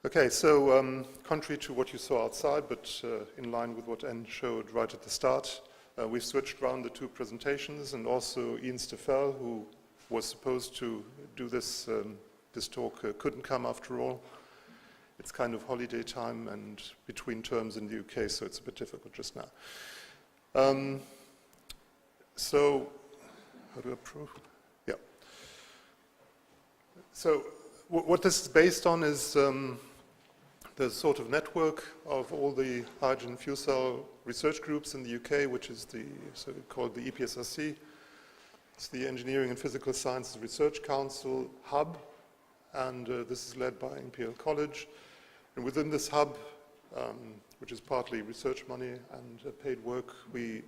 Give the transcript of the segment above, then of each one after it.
Okay, so contrary to what you saw outside, but in line with what Anne showed right at the start, we've switched around the two presentations, and also Ian Steffel, who was supposed to do this talk, couldn't come after all. It's kind of holiday time and between terms in the UK, so it's a bit difficult just now. So, how do I prove? Yeah. So, what this is based on is the sort of network of all the hydrogen fuel cell research groups in the UK, which is the so-called the EPSRC. It's the Engineering and Physical Sciences Research Council hub, and this is led by Imperial College. And within this hub, which is partly research money and paid work, we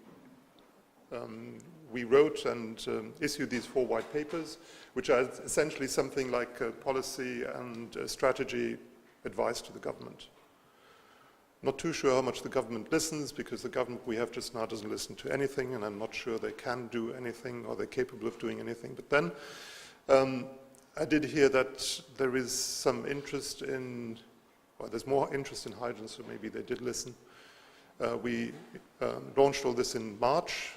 wrote and issued these 4 white papers, which are essentially something like policy and strategy advice to the government. Not too sure how much the government listens, because the government we have just now doesn't listen to anything, and I'm not sure they can do anything or they're capable of doing anything. But then I did hear that there is some interest in, well, there's more interest in hydrogen, so maybe they did listen. We launched all this in March,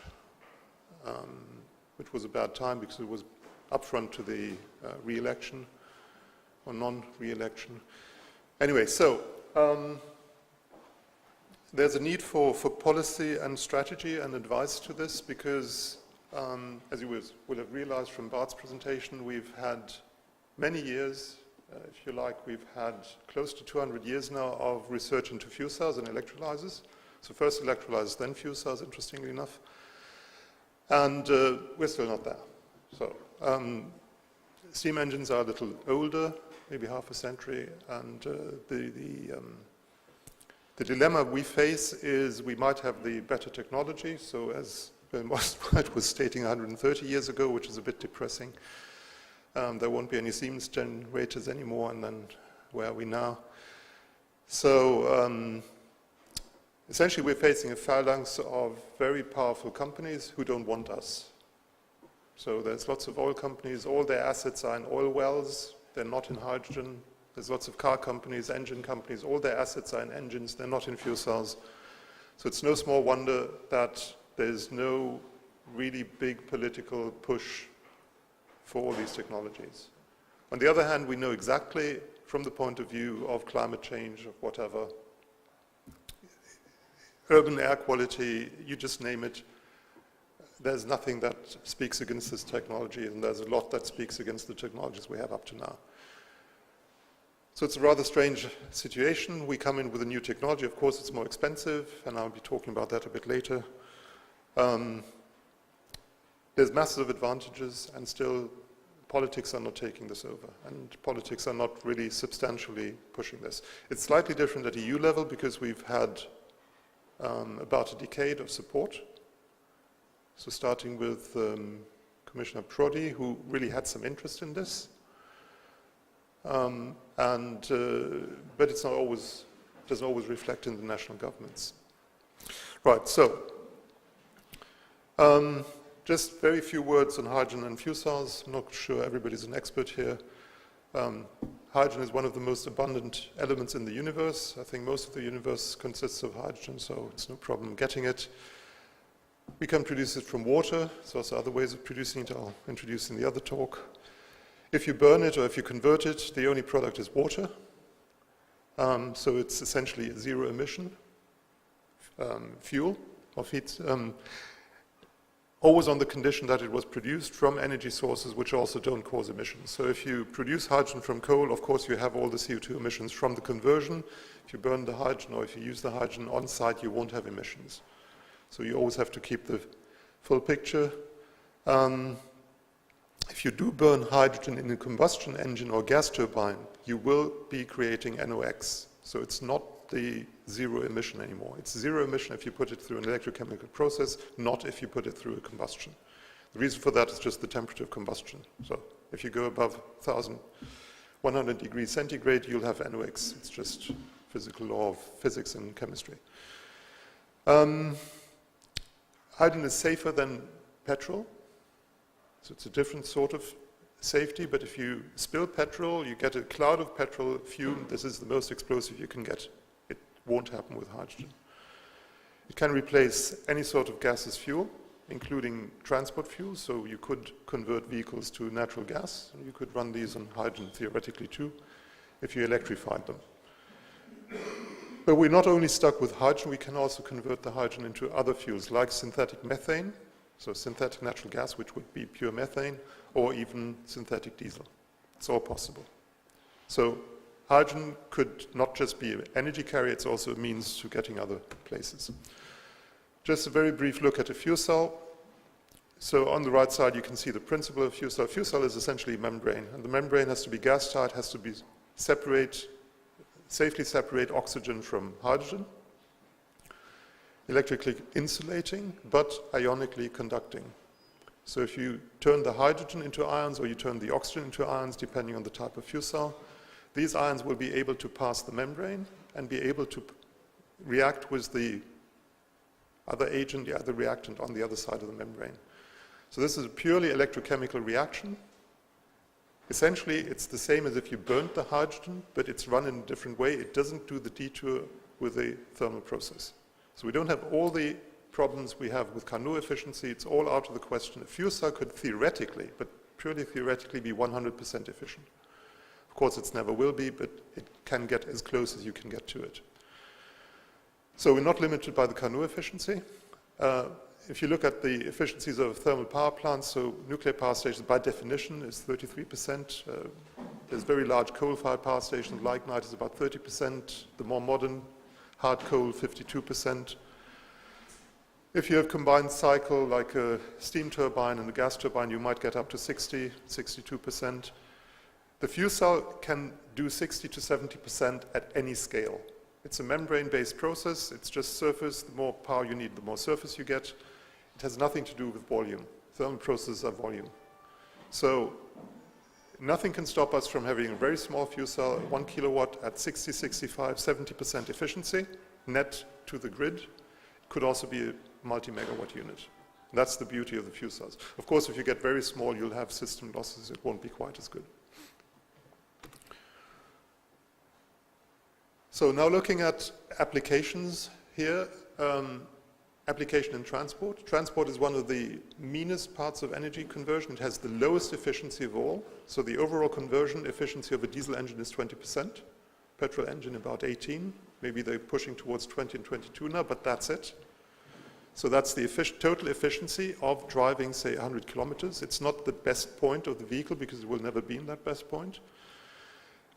which was a bad time because it was upfront to the re-election or non-re-election. Anyway, so there's a need for policy and strategy and advice to this because, as you will have realized from Bart's presentation, we've had many years, if you like, we've had close to 200 years now of research into fuel cells and electrolyzers. So first electrolyzers, then fuel cells, interestingly enough. And we're still not there. So steam engines are a little older, maybe half a century, and the dilemma we face is we might have the better technology, so as Ben White was stating 130 years ago, which is a bit depressing, there won't be any Siemens generators anymore, and then where are we now? So essentially we're facing a phalanx of very powerful companies who don't want us. So there's lots of oil companies, all their assets are in oil wells, they're not in hydrogen. There's lots of car companies, engine companies, all their assets are in engines, they're not in fuel cells. So it's no small wonder that there's no really big political push for all these technologies. On the other hand, we know exactly from the point of view of climate change, of whatever, urban air quality, you just name it, there's nothing that speaks against this technology, and there's a lot that speaks against the technologies we have up to now. So it's a rather strange situation. We come in with a new technology. Of course, it's more expensive, and I'll be talking about that a bit later. There's massive advantages, and still politics are not taking this over, and politics are not really substantially pushing this. It's slightly different at EU level because we've had about a decade of support. So starting with Commissioner Prodi, who really had some interest in this. But it's not always, doesn't always reflect in the national governments. Right, so just very few words on hydrogen and fuel cells. I'm not sure everybody's an expert here. Hydrogen is one of the most abundant elements in the universe. I think most of the universe consists of hydrogen, so it's no problem getting it. We can produce it from water. There's also other ways of producing it I'll introduce in the other talk. If you burn it or if you convert it, the only product is water. So it's essentially a zero emission fuel of heat, always on the condition that it was produced from energy sources which also don't cause emissions. So if you produce hydrogen from coal, of course you have all the CO2 emissions from the conversion. If you burn the hydrogen or if you use the hydrogen on site, you won't have emissions. So you always have to keep the full picture. If you do burn hydrogen in a combustion engine or gas turbine, you will be creating NOx. So it's not the zero emission anymore. It's zero emission if you put it through an electrochemical process, not if you put it through a combustion. The reason for that is just the temperature of combustion. So if you go above 1,100 degrees centigrade, you'll have NOx. It's just physical law of physics and chemistry. Hydrogen is safer than petrol. So it's a different sort of safety, but if you spill petrol, you get a cloud of petrol fume. This is the most explosive you can get. It won't happen with hydrogen. It can replace any sort of gaseous fuel, including transport fuels, so you could convert vehicles to natural gas, and you could run these on hydrogen theoretically too, if you electrified them. But we're not only stuck with hydrogen, we can also convert the hydrogen into other fuels, like synthetic methane, so synthetic natural gas, which would be pure methane, or even synthetic diesel. It's all possible. So hydrogen could not just be an energy carrier, it's also a means to getting other places. Just a very brief look at a fuel cell. So on the right side, you can see the principle of fuel cell. Fuel cell is essentially a membrane, and the membrane has to be gas tight, has to be safely separate oxygen from hydrogen, electrically insulating, but ionically conducting. So if you turn the hydrogen into ions or you turn the oxygen into ions, depending on the type of fuel cell, these ions will be able to pass the membrane and be able to react with the other agent, the other reactant on the other side of the membrane. So this is a purely electrochemical reaction. Essentially, it's the same as if you burnt the hydrogen, but it's run in a different way. It doesn't do the detour with a thermal process. So we don't have all the problems we have with Carnot efficiency. It's all out of the question. A fuel cell could theoretically, but purely theoretically, be 100% efficient. Of course, it never will be, but it can get as close as you can get to it. So we're not limited by the Carnot efficiency. If you look at the efficiencies of thermal power plants, so nuclear power stations by definition is 33%. There's very large coal-fired power stations, lignite is about 30%. The more modern hard coal, 52%. If you have combined cycle, like a steam turbine and a gas turbine, you might get up to 60, 62%. The fuel cell can do 60 to 70% at any scale. It's a membrane-based process. It's just surface. The more power you need, the more surface you get. It has nothing to do with volume. Thermal processes are volume. So nothing can stop us from having a very small fuel cell, 1 kilowatt at 60, 65, 70% efficiency, net to the grid. It could also be a multi-megawatt unit. That's the beauty of the fuel cells. Of course, if you get very small, you'll have system losses. It won't be quite as good. So now looking at applications here, application in transport. Transport is one of the meanest parts of energy conversion. It has the lowest efficiency of all. So the overall conversion efficiency of a diesel engine is 20%. Petrol engine about 18. Maybe they're pushing towards 20 and 22 now, but that's it. So that's the total efficiency of driving, say, 100 kilometers. It's not the best point of the vehicle because it will never be in that best point.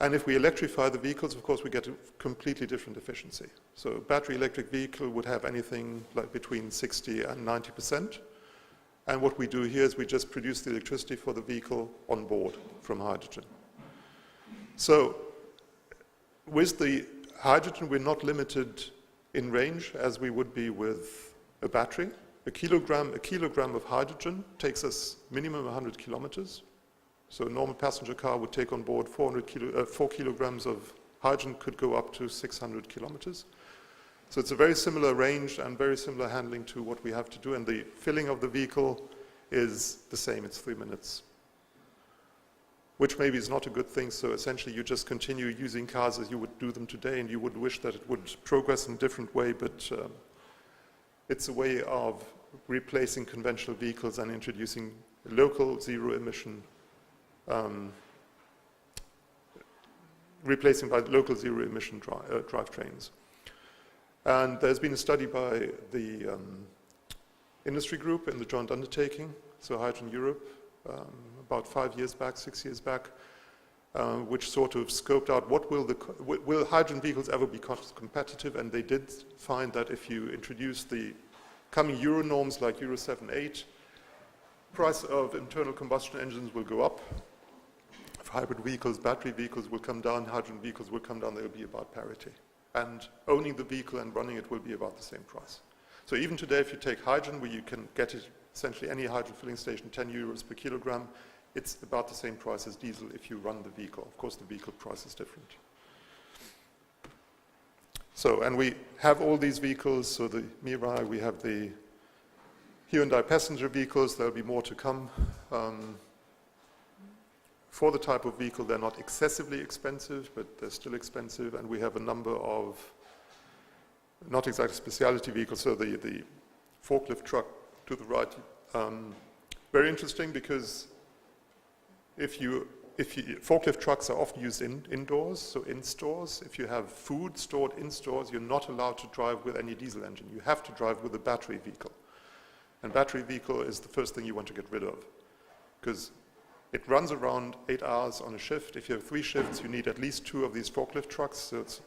And if we electrify the vehicles, of course, we get a completely different efficiency. So a battery electric vehicle would have anything like between 60 and 90%. And what we do here is we just produce the electricity for the vehicle on board from hydrogen. So with the hydrogen, we're not limited in range as we would be with a battery. A kilogram of hydrogen takes us minimum 100 kilometers. So a normal passenger car would take on board 4 kilograms of hydrogen, could go up to 600 kilometers. So it's a very similar range and very similar handling to what we have to do. And the filling of the vehicle is the same, it's 3 minutes. Which maybe is not a good thing. So essentially you just continue using cars as you would do them today, and you would wish that it would progress in a different way, but it's a way of replacing conventional vehicles and introducing local zero emission replacing by local zero-emission drivetrains. And there's been a study by the industry group in the joint undertaking, so Hydrogen Europe, about 5 years back, 6 years back, which sort of scoped out what will hydrogen vehicles ever be cost competitive, and they did find that if you introduce the coming Euro norms like Euro 7, 8, price of internal combustion engines will go up. Hybrid vehicles, battery vehicles will come down, hydrogen vehicles will come down, they will be about parity. And owning the vehicle and running it will be about the same price. So even today, if you take hydrogen, where you can get it, essentially any hydrogen filling station, 10 euros per kilogram, it's about the same price as diesel if you run the vehicle. Of course, the vehicle price is different. So, and we have all these vehicles, so the Mirai, we have the Hyundai passenger vehicles, there'll be more to come. For the type of vehicle, they're not excessively expensive, but they're still expensive, and we have a number of not exactly specialty vehicles, so the forklift truck to the right, very interesting because forklift trucks are often used indoors, so in stores. If you have food stored in stores, you're not allowed to drive with any diesel engine. You have to drive with a battery vehicle. And battery vehicle is the first thing you want to get rid of, because it runs around 8 hours on a shift. If you have 3 shifts, you need at least 2 of these forklift trucks, so it's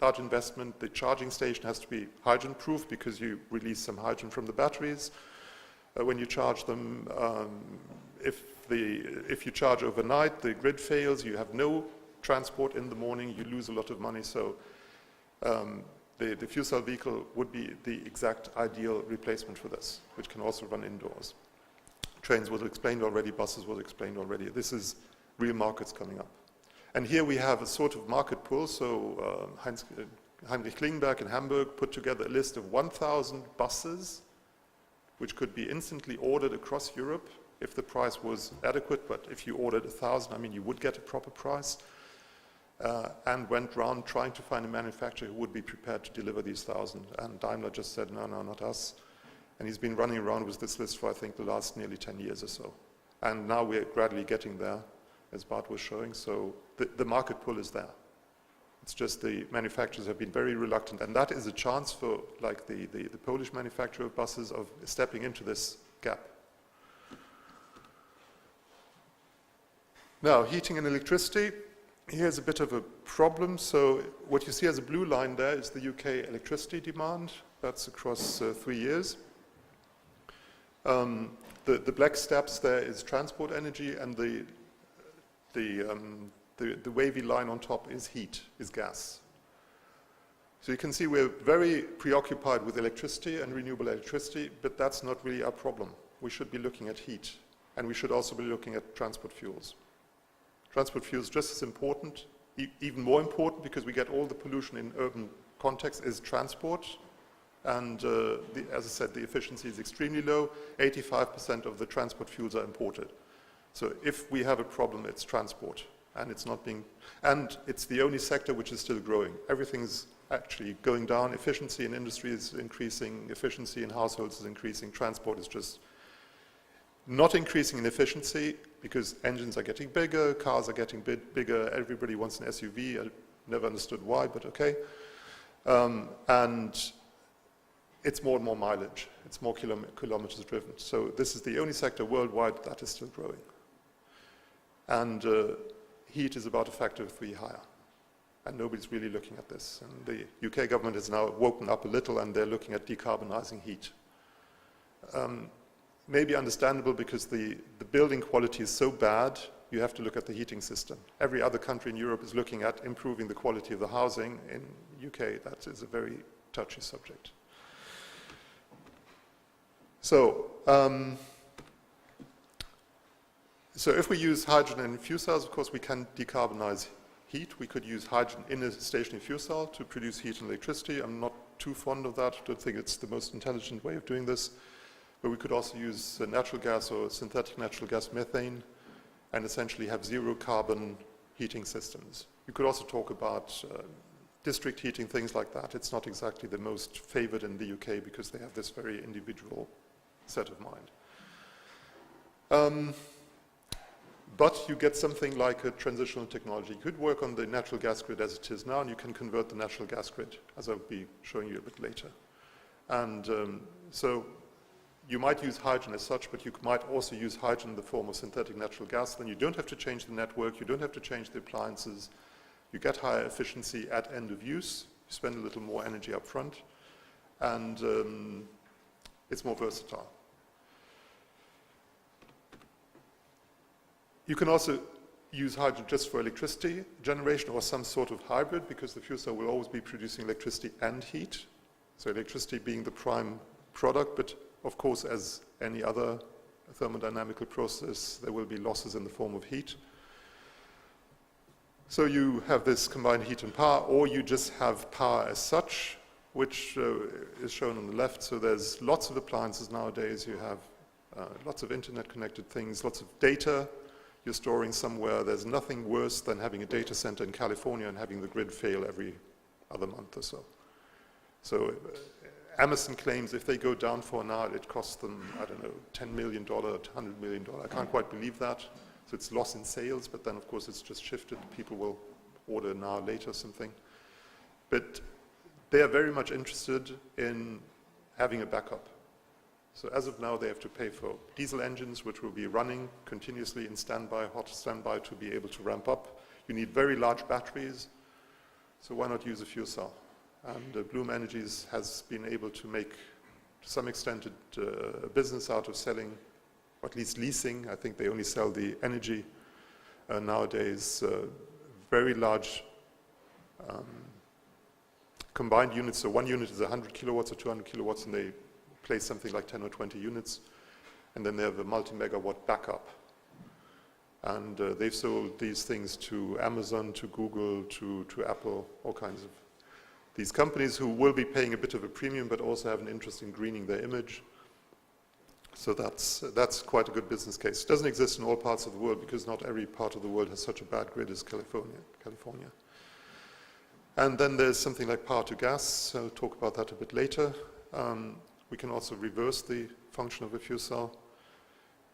a large investment. The charging station has to be hydrogen-proof because you release some hydrogen from the batteries when you charge them. If you charge overnight, the grid fails, you have no transport in the morning, you lose a lot of money. So the fuel cell vehicle would be the exact ideal replacement for this, which can also run indoors. Trains was explained already, buses was explained already. This is real markets coming up. And here we have a sort of market pull. So Heinrich Klingenberg in Hamburg put together a list of 1,000 buses which could be instantly ordered across Europe if the price was adequate, but if you ordered 1,000, I mean, you would get a proper price, and went around trying to find a manufacturer who would be prepared to deliver these 1,000. And Daimler just said, no, not us. And he's been running around with this list for, I think, the last nearly 10 years or so. And now we're gradually getting there, as Bart was showing. So the market pull is there. It's just the manufacturers have been very reluctant. And that is a chance for, like, the Polish manufacturer of buses of stepping into this gap. Now, heating and electricity. Here's a bit of a problem. So what you see as a blue line there is the UK electricity demand. That's across 3 years. The black steps there is transport energy, and the wavy line on top is heat, is gas. So you can see we're very preoccupied with electricity and renewable electricity, but that's not really our problem. We should be looking at heat, and we should also be looking at transport fuels. Transport fuels just as important, even more important, because we get all the pollution in urban context is transport. And as I said, the efficiency is extremely low. 85% of the transport fuels are imported. So if we have a problem, it's transport. And it's the only sector which is still growing. Everything's actually going down. Efficiency in industry is increasing. Efficiency in households is increasing. Transport is just not increasing in efficiency because engines are getting bigger, cars are getting bigger. Everybody wants an SUV. I never understood why, but okay. And it's more and more mileage. It's more kilometers driven. So this is the only sector worldwide that is still growing. And heat is about a factor of 3 higher. And nobody's really looking at this. And the UK government has now woken up a little, and they're looking at decarbonizing heat. Maybe understandable because the building quality is so bad, you have to look at the heating system. Every other country in Europe is looking at improving the quality of the housing. In UK, that is a very touchy subject. So, so if we use hydrogen in fuel cells, of course, we can decarbonize heat. We could use hydrogen in a stationary fuel cell to produce heat and electricity. I'm not too fond of that. I don't think it's the most intelligent way of doing this. But we could also use natural gas or synthetic natural gas methane and essentially have zero carbon heating systems. You could also talk about district heating, things like that. It's not exactly the most favored in the UK because they have this very individual set of mind. But you get something like a transitional technology. You could work on the natural gas grid as it is now, and you can convert the natural gas grid, as I'll be showing you a bit later. And so you might use hydrogen as such, but you might also use hydrogen in the form of synthetic natural gas. Then you don't have to change the network, you don't have to change the appliances. You get higher efficiency at end of use. You spend a little more energy up front, and it's more versatile. You can also use hydrogen just for electricity generation or some sort of hybrid, because the fuel cell will always be producing electricity and heat. So electricity being the prime product, but of course, as any other thermodynamical process, there will be losses in the form of heat. So you have this combined heat and power, or you just have power as such, which is shown on the left. So there's lots of appliances nowadays. You have lots of internet-connected things, lots of data. you're storing somewhere. There's nothing worse than having a data center in California and having the grid fail every other month or so. So Amazon claims if they go down for an hour, it costs them, I don't know, $10 million, $100 million. I can't quite believe that. So it's loss in sales, but then of course it's just shifted. People will order an hour later or something. But they are very much interested in having a backup. So as of now, they have to pay for diesel engines, which will be running continuously in standby, hot standby, to be able to ramp up. You need very large batteries, so why not use a fuel cell? And Bloom Energies has been able to make, to some extent, a business out of selling, or at least leasing. I think they only sell the energy nowadays. Very large combined units. So one unit is 100 kilowatts or 200 kilowatts, and they place something like 10 or 20 units. And then they have a multi-megawatt backup. And they've sold these things to Amazon, to Google, to Apple, all kinds of these companies who will be paying a bit of a premium, but also have an interest in greening their image. So that's quite a good business case. It doesn't exist in all parts of the world because not every part of the world has such a bad grid as California. And then there's something like power to gas. I'll talk about that a bit later. We can also reverse the function of a fuel cell.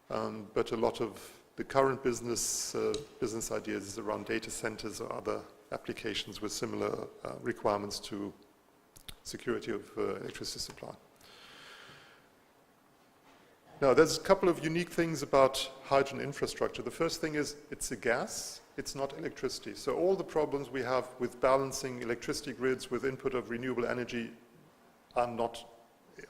But a lot of the current business ideas is around data centers or other applications with similar requirements to security of electricity supply. Now, there's a couple of unique things about hydrogen infrastructure. The first thing is it's a gas, it's not electricity. So all the problems we have with balancing electricity grids with input of renewable energy are not,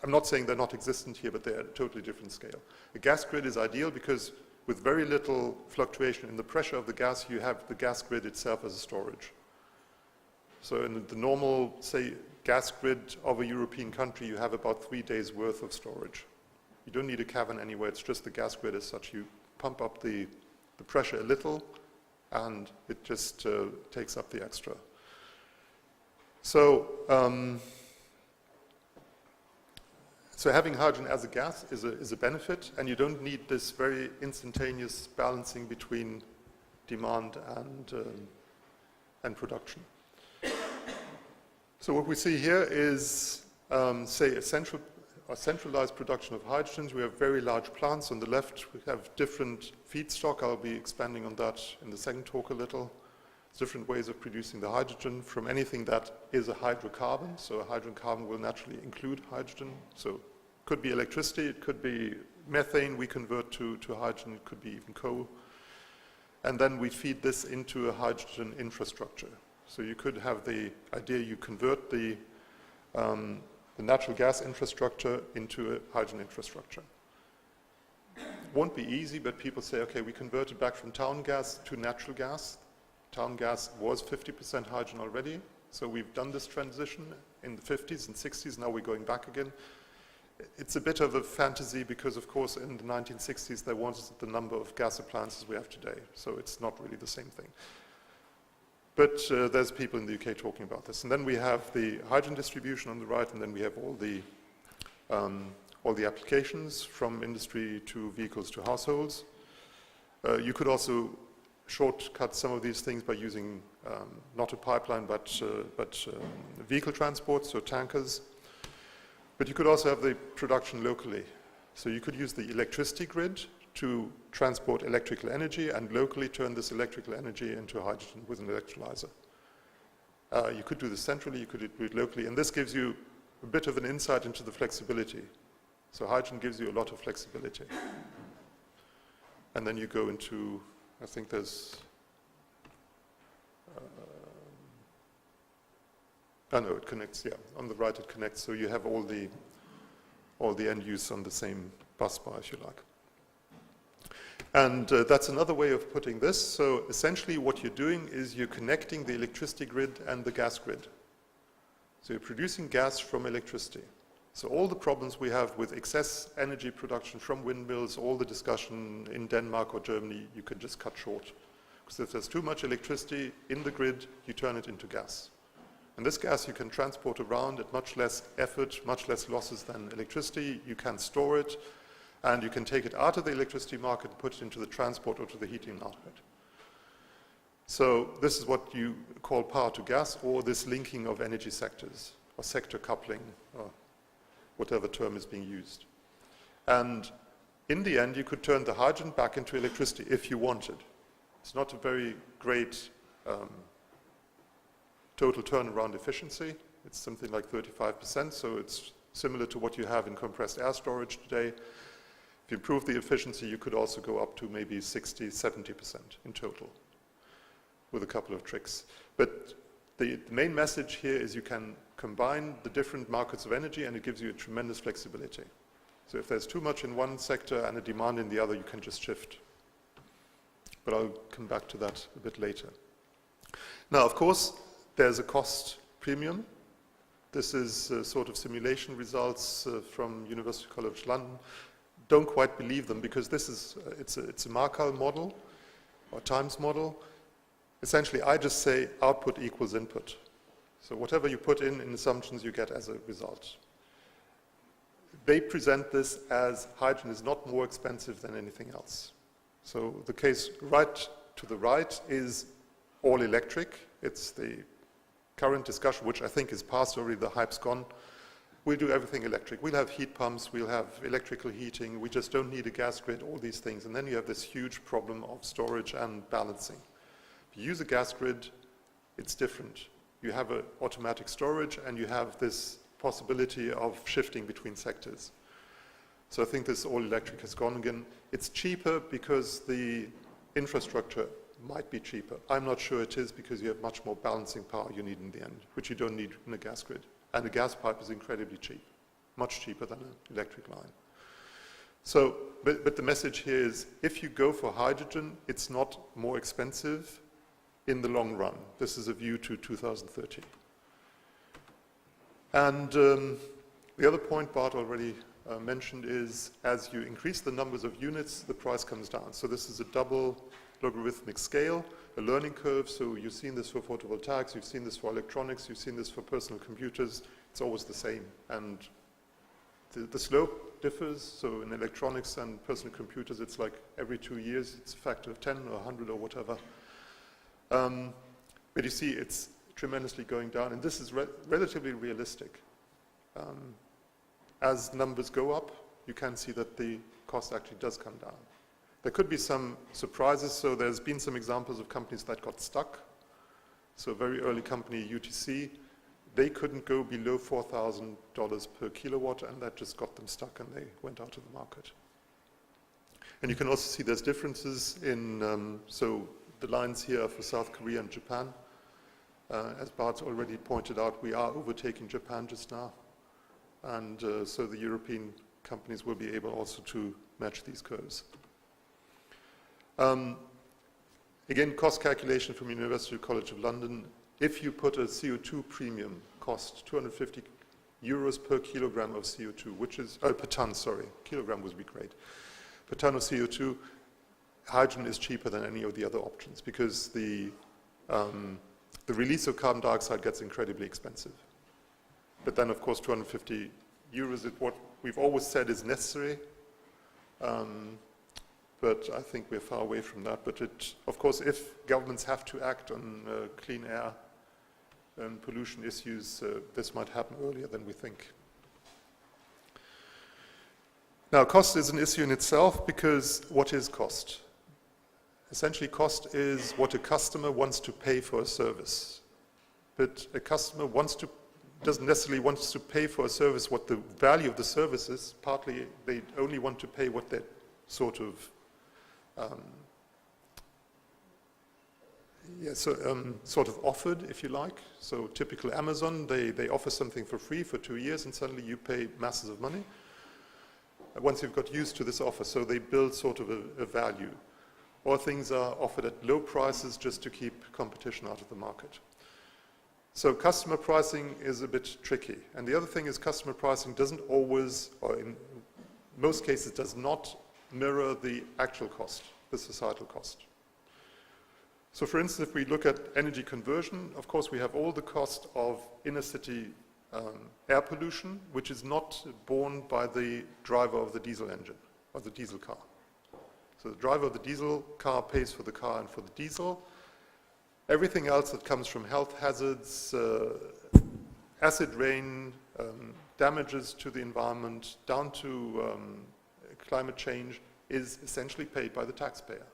I'm not saying they're not existent here, but they're at a totally different scale. A gas grid is ideal because with very little fluctuation in the pressure of the gas, you have the gas grid itself as a storage. So in the normal, say, gas grid of a European country, you have about 3 days worth of storage. You don't need a cavern anywhere, it's just the gas grid as such. You pump up the pressure a little, and it just takes up the extra. So, so having hydrogen as a gas is a benefit, and you don't need this very instantaneous balancing between demand and production. So what we see here is, say, a centralized production of hydrogens. We have very large plants. On the left, we have different feedstock. I'll be expanding on that in the second talk a little. Different ways of producing the hydrogen from anything that is a hydrocarbon. So a hydrocarbon will naturally include hydrogen. So it could be electricity, it could be methane we convert to hydrogen, it could be even coal. And then we feed this into a hydrogen infrastructure. So you could have the idea you convert the natural gas infrastructure into a hydrogen infrastructure. It won't be easy, but people say, okay, we converted back from town gas to natural gas. Town gas was 50% hydrogen already, so we've done this transition in the 50s and 60s, now we're going back again. It's a bit of a fantasy because, of course, in the 1960s there wasn't the number of gas appliances we have today, so it's not really the same thing. But there's people in the UK talking about this. And then we have the hydrogen distribution on the right, and then we have all the applications from industry to vehicles to households. You could also shortcut some of these things by using not a pipeline, but vehicle transport, so tankers. But you could also have the production locally. So you could use the electricity grid to transport electrical energy and locally turn this electrical energy into hydrogen with an electrolyzer. You could do this centrally, you could do it locally, and this gives you a bit of an insight into the flexibility. So hydrogen gives you a lot of flexibility. And then you go into, I think there's, oh no, it connects, yeah, on the right it connects, so you have all the end use on the same bus bar, if you like. And that's another way of putting this. So essentially what you're doing is you're connecting the electricity grid and the gas grid. So you're producing gas from electricity. So all the problems we have with excess energy production from windmills, all the discussion in Denmark or Germany, you can just cut short. Because if there's too much electricity in the grid, you turn it into gas. And this gas you can transport around at much less effort, much less losses than electricity. You can store it. and you can take it out of the electricity market and put it into the transport or to the heating market. So this is what you call power to gas, or this linking of energy sectors, or sector coupling, or whatever term is being used. And in the end, you could turn the hydrogen back into electricity if you wanted. It's not a very great total turnaround efficiency. It's something like 35%, so it's similar to what you have in compressed air storage today. If you improve the efficiency, you could also go up to maybe 60, 70% in total, with a couple of tricks. But the main message here is you can combine the different markets of energy, and it gives you a tremendous flexibility. So if there's too much in one sector and a demand in the other, you can just shift. But I'll come back to that a bit later. Now, of course, there's a cost premium. This is sort of simulation results from University College London. Don't quite believe them, because this is it's a Markov model or times model. Essentially, I just say output equals input. So whatever you put in assumptions, you get as a result. They present this as hydrogen is not more expensive than anything else. So the case right to the right is all electric. It's the current discussion, which I think is past already, the hype's gone. We'll do everything electric. We'll have heat pumps, we'll have electrical heating, we just don't need a gas grid, all these things. And then you have this huge problem of storage and balancing. If you use a gas grid, it's different. You have an automatic storage, and you have this possibility of shifting between sectors. So I think this all electric has gone again. It's cheaper because the infrastructure might be cheaper. I'm not sure it is, because you have much more balancing power you need in the end, which you don't need in a gas grid. And a gas pipe is incredibly cheap, much cheaper than an electric line. So, but the message here is, if you go for hydrogen, it's not more expensive in the long run. This is a view to 2030. And the other point Bart already mentioned is, as you increase the numbers of units, the price comes down. So this is a double logarithmic scale, a learning curve. So you've seen this for photovoltaics, you've seen this for electronics, you've seen this for personal computers. It's always the same. And the slope differs. So in electronics and personal computers, it's like every 2 years, it's a factor of 10 or 100 or whatever. But you see, it's tremendously going down, and this is relatively realistic. As numbers go up, you can see that the cost actually does come down. There could be some surprises, so there's been some examples of companies that got stuck. So a very early company, UTC, they couldn't go below $4,000 per kilowatt, and that just got them stuck, and they went out of the market. And you can also see there's differences in, so the lines here are for South Korea and Japan. As Bart already pointed out, we are overtaking Japan just now. And so the European companies will be able also to match these curves. Again, cost calculation from University College of London. If you put a CO2 premium cost, 250 euros per kilogram of CO2, which is, per ton, sorry, kilogram would be great. Per ton of CO2, hydrogen is cheaper than any of the other options, because the release of carbon dioxide gets incredibly expensive. But then, of course, 250 euros is what we've always said is necessary. But I think we're far away from that. But of course, if governments have to act on clean air and pollution issues, this might happen earlier than we think. Now, cost is an issue in itself, because what is cost? Essentially, cost is what a customer wants to pay for a service. But a customer doesn't necessarily want to pay for a service what the value of the service is. Partly, they only want to pay what they're sort of sort of offered, if you like. So typical Amazon, they offer something for free for 2 years, and suddenly you pay masses of money once you've got used to this offer. So they build sort of a value. Or things are offered at low prices just to keep competition out of the market. So customer pricing is a bit tricky. And the other thing is, customer pricing doesn't always, or in most cases, does not mirror the actual cost, the societal cost. So for instance, if we look at energy conversion, of course we have all the cost of inner city air pollution, which is not borne by the driver of the diesel engine. of the diesel car. So the driver of the diesel car pays for the car and for the diesel. Everything else that comes from health hazards, acid rain, damages to the environment, down to climate change, is essentially paid by the taxpayer.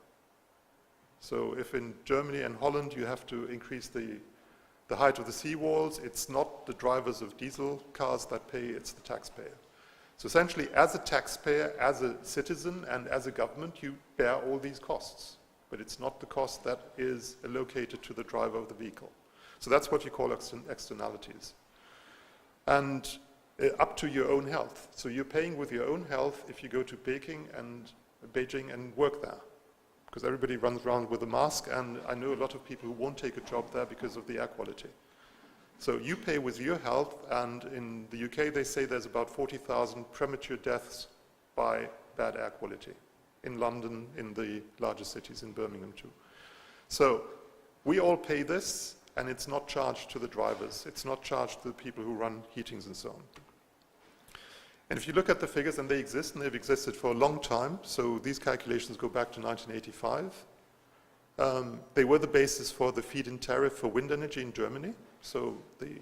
So if in Germany and Holland you have to increase the height of the seawalls, it's not the drivers of diesel cars that pay, it's the taxpayer. So essentially, as a taxpayer, as a citizen, and as a government, you bear all these costs. But it's not the cost that is allocated to the driver of the vehicle. So that's what you call externalities. And up to your own health. So you're paying with your own health if you go to Beijing and work there. Because everybody runs around with a mask, and I know a lot of people who won't take a job there because of the air quality. So you pay with your health, and in the UK they say there's about 40,000 premature deaths by bad air quality. In London, in the larger cities, in Birmingham too. So we all pay this, and it's not charged to the drivers. It's not charged to the people who run heatings and so on. And if you look at the figures, and they exist, and they've existed for a long time, so these calculations go back to 1985. They were the basis for the feed-in tariff for wind energy in Germany. So the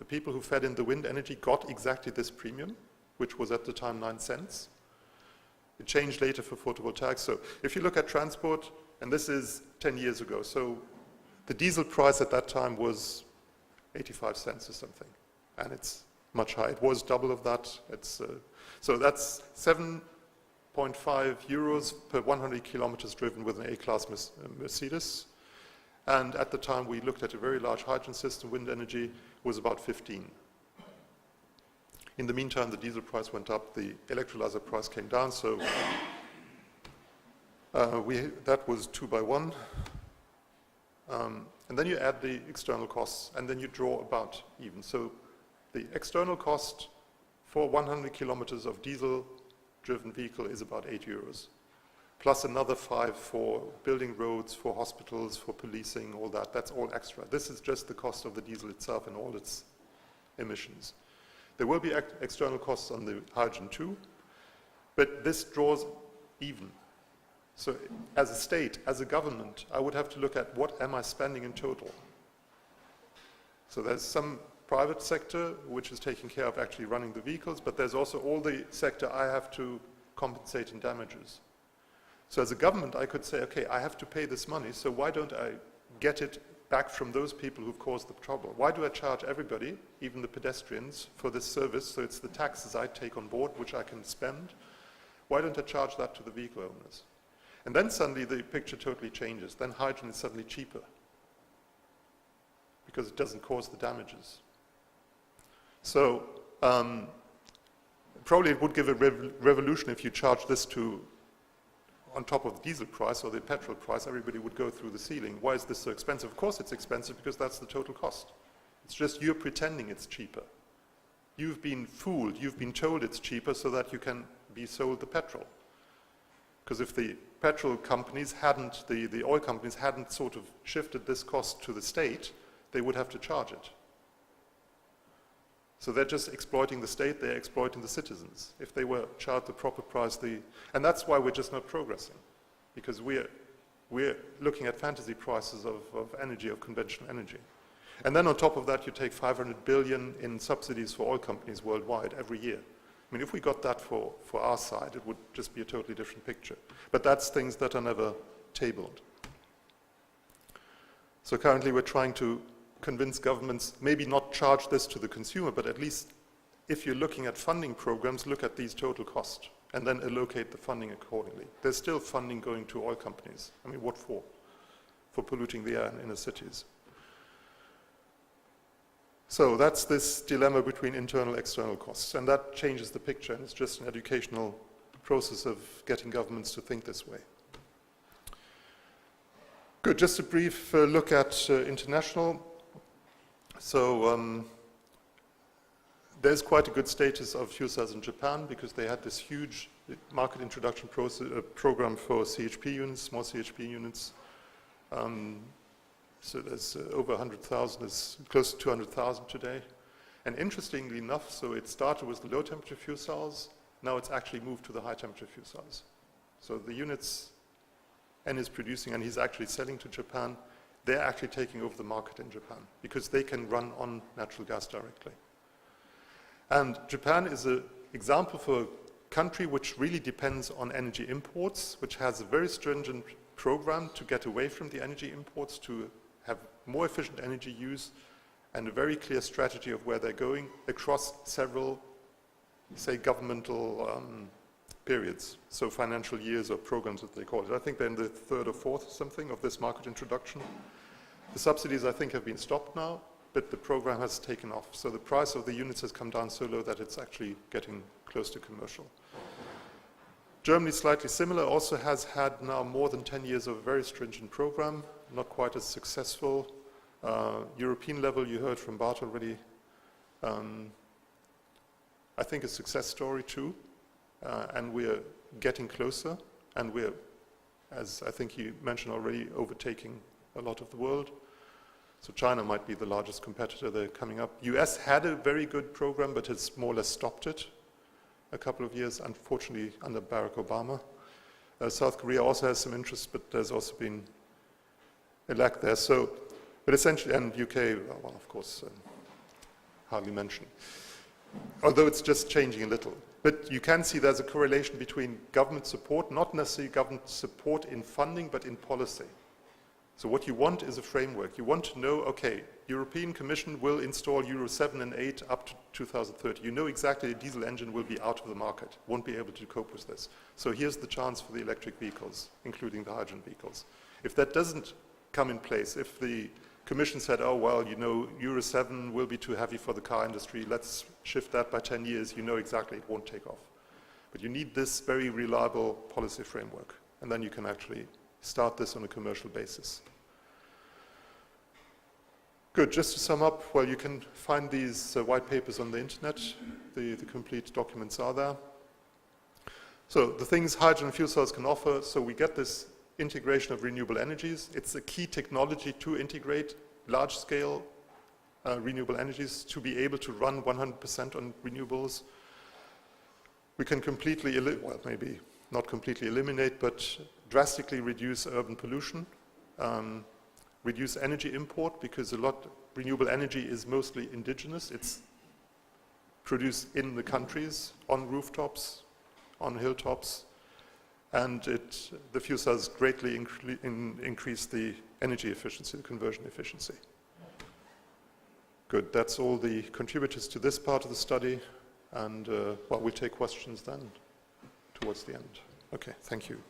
people who fed in the wind energy got exactly this premium, which was at the time 9 cents. It changed later for photovoltaics. So if you look at transport, and this is 10 years ago, so the diesel price at that time was 85 cents or something, and it's much higher. It was double of that. So that's 7.5 euros per 100 kilometers driven with an A-class Mercedes. And at the time we looked at a very large hydrogen system, wind energy was about 15. In the meantime, the diesel price went up, the electrolyzer price came down, so that was 2 by 1. And then you add the external costs, and then you draw about even. So the external cost for 100 kilometers of diesel-driven vehicle is about 8 euros, plus another 5 for building roads, for hospitals, for policing, all that. That's all extra. This is just the cost of the diesel itself and all its emissions. There will be external costs on the hydrogen too, but this draws even. So as a state, as a government, I would have to look at what am I spending in total. So there's some private sector which is taking care of actually running the vehicles, but there's also all the sector I have to compensate in damages. So as a government, I could say, okay, I have to pay this money, so why don't I get it back from those people who've caused the trouble? Why do I charge everybody, even the pedestrians, for this service? So it's the taxes I take on board, which I can spend. Why don't I charge that to the vehicle owners? And then suddenly the picture totally changes. Then hydrogen is suddenly cheaper because it doesn't cause the damages. So probably it would give a revolution if you charge this on top of the diesel price or the petrol price. Everybody would go through the ceiling. Why is this so expensive? Of course it's expensive because that's the total cost. It's just you're pretending it's cheaper. You've been fooled. You've been told it's cheaper so that you can be sold the petrol. Because if the petrol companies hadn't, the oil companies hadn't sort of shifted this cost to the state, they would have to charge it. So they're just exploiting the state, they're exploiting the citizens. If they were charged the proper price, and that's why we're just not progressing. Because we're looking at fantasy prices of energy, of conventional energy. And then on top of that, you take 500 billion in subsidies for oil companies worldwide every year. I mean, if we got that for our side, it would just be a totally different picture. But that's things that are never tabled. So currently we're trying to convince governments, maybe not charge this to the consumer, but at least if you're looking at funding programs, look at these total costs and then allocate the funding accordingly. There's still funding going to oil companies. I mean, what for? For polluting the air in inner cities. So that's this dilemma between internal and external costs, and that changes the picture, and it's just an educational process of getting governments to think this way. Good, just a brief look at international. So there's quite a good status of fuel cells in Japan because they had this huge market introduction program for CHP units, small CHP units. So there's over 100,000, there's close to 200,000 today. And interestingly enough, so it started with the low temperature fuel cells, Now it's actually moved to the high temperature fuel cells. So the units N is producing, and he's actually selling to Japan, they're actually taking over the market in Japan because they can run on natural gas directly. And Japan is an example for a country which really depends on energy imports, which has a very stringent program to get away from the energy imports, to have more efficient energy use, and a very clear strategy of where they're going across several, say, governmental periods, so financial years or programs that they call it. I think they're in the third or fourth something of this market introduction. The subsidies, I think, have been stopped now, but the program has taken off. So the price of the units has come down so low that it's actually getting close to commercial. Germany, slightly similar, also has had now more than 10 years of a very stringent program, not quite as successful. European level, you heard from Bart already, I think a success story too, and we're getting closer, and we're, as I think you mentioned already, overtaking a lot of the world. So China might be the largest competitor. They're coming up. US had a very good program, but it's more or less stopped it a couple of years, unfortunately, under Barack Obama. South Korea also has some interest, but there's also been a lack there. So, but essentially, and UK, well, of course, hardly mentioned. Although it's just changing a little. But you can see there's a correlation between government support, not necessarily government support in funding, but in policy. So what you want is a framework. You want to know, okay, European Commission will install Euro 7 and 8 up to 2030. You know exactly the diesel engine will be out of the market, won't be able to cope with this. So here's the chance for the electric vehicles, including the hydrogen vehicles. If that doesn't come in place, if the Commission said, oh, well, you know, Euro 7 will be too heavy for the car industry, let's shift that by 10 years, you know exactly it won't take off. But you need this very reliable policy framework, and then you can actually start this on a commercial basis. Good, just to sum up, well, you can find these white papers on the internet. The complete documents are there. So the things hydrogen fuel cells can offer, so we get this integration of renewable energies. It's a key technology to integrate large-scale renewable energies to be able to run 100% on renewables. We can completely, well, maybe not completely eliminate, but drastically reduce urban pollution, reduce energy import, because a lot renewable energy is mostly indigenous. It's produced in the countries, on rooftops, on hilltops, and the fuel cells greatly increase the energy efficiency, the conversion efficiency. Good, that's all the contributors to this part of the study, and well, we'll take questions then towards the end. Okay, thank you.